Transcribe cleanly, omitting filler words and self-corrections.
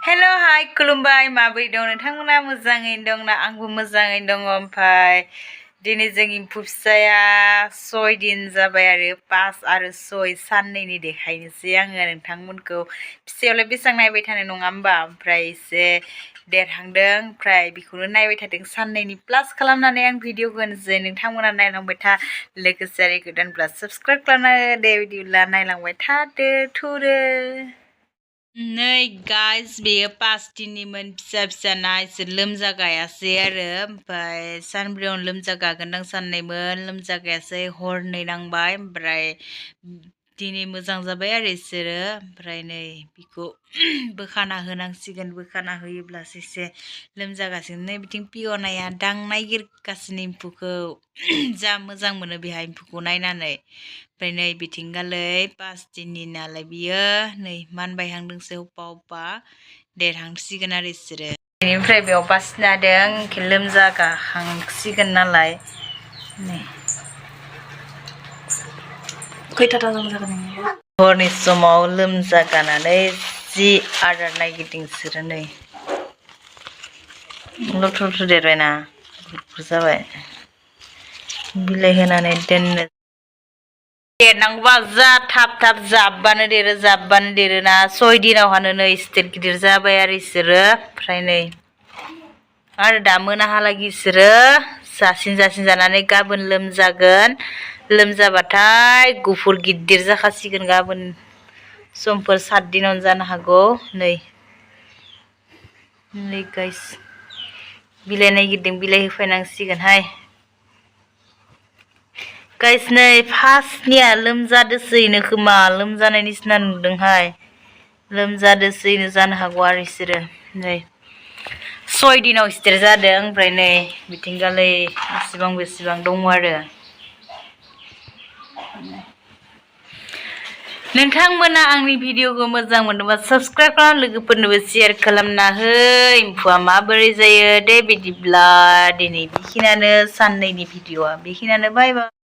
Hello, hi, खुलुमबाय माबोरै दं नोंथांमोना मोजाङैनो दं ना आंबो मोजाङैनो दङ ओमफ्राय दिनै जोंनि एम्फौ फिसाया 6 दिन जाबाय आरो 5 आरो 6 साननैनि देखायनोसै आङो नोंथांमोनखौ फिसायावलाय बेसेबां नायबाय थानो नङा होमबा ओमफ्राय एसे देरहांदों ओमफ्राय बेखौनो नायबाय थादों साननैनि प्लास खालामनानै आं भिडिअ होनोसै नोंथांमोना नायलांबाय था लोगोसे आरो गोदानब्ला साबस्क्राइब खालामना दे बिदिब्ला नायलांबाय थादो थुदो नै गाइस बेयो 5 दिननिमोन फिसा फिसा ना एसे लोमजागायासै आरो ओमफ्राय सानब्रैयावनो लोमजागागोनदां साननायमोन लोमजागायासै हरनै नांबाय ओमफ्राय दिनै मोजां जाबाय आरो इसोरो ओमफ्राय नै बिखौ बोखाना होनांसिगोन बोखाना होयोब्लासो एसे लोमजागासिनो नै बिथिं पियनाया दां नागिरगासिनो एम्फौखौ जा मोजां मोनो बेहा एम्फौखौ नायनानै ओमफ्राय नै बिथिंगालै 5 दिननि नालाय बियो नै मानबायहांदोंसो अबा अबा देरहांसिगोन आरो इसोरो बेनिफ्राय बेयाव बासिना होदों लोमजागाहांसिगोन नालाय नै खैथाथा लोमजागोन हरनि समाव लोमजागानानै जि आदार नागिरदों इसोरो नै लथ्र' लथ्र' देरबायना गुफुर जाबाय बिलाइ होनानै दोननो देरनांगौबा जा थाब थाब जाब्बानो देरोना 6 दिनावहानो नै स्टेट गिदिर जाबाय आरो इसोरो ओमफ्राय नै आरो दा मोनाहालागै इसोरो जासिन जानानै गाबोन लोमजाबाथाय गुफुर गिदिर जाखासिगोन गाबोन समफोर 7 दिनावनो जानो हागौ नै गाइस बिलाइ नागिरदों बिलाइ होफैनांसिगोनहाय गाइस नै फार्स्टनिया लोमजादोसैनो खोमा लोमजानायनिसिना नुदोंहाय लोमजादोसैनो जानो हागौ आरो इसोरो नै 6 दिनाव स्टार्ट जादों ओमफ्राय नै बिथिंगालै बेसेबां दङ आरो नोंथांमोना आंनि भिडिअखौ मोजां मोनोबा साबस्क्राइब खालाम लोगोफोरनोबो शेयार खालामना हो एम्फौआ माबोरै जायो दे बिदिब्ला दिनै बेखिनियानो साननैनि भिडिअआ बेखिनियानो बाय बाय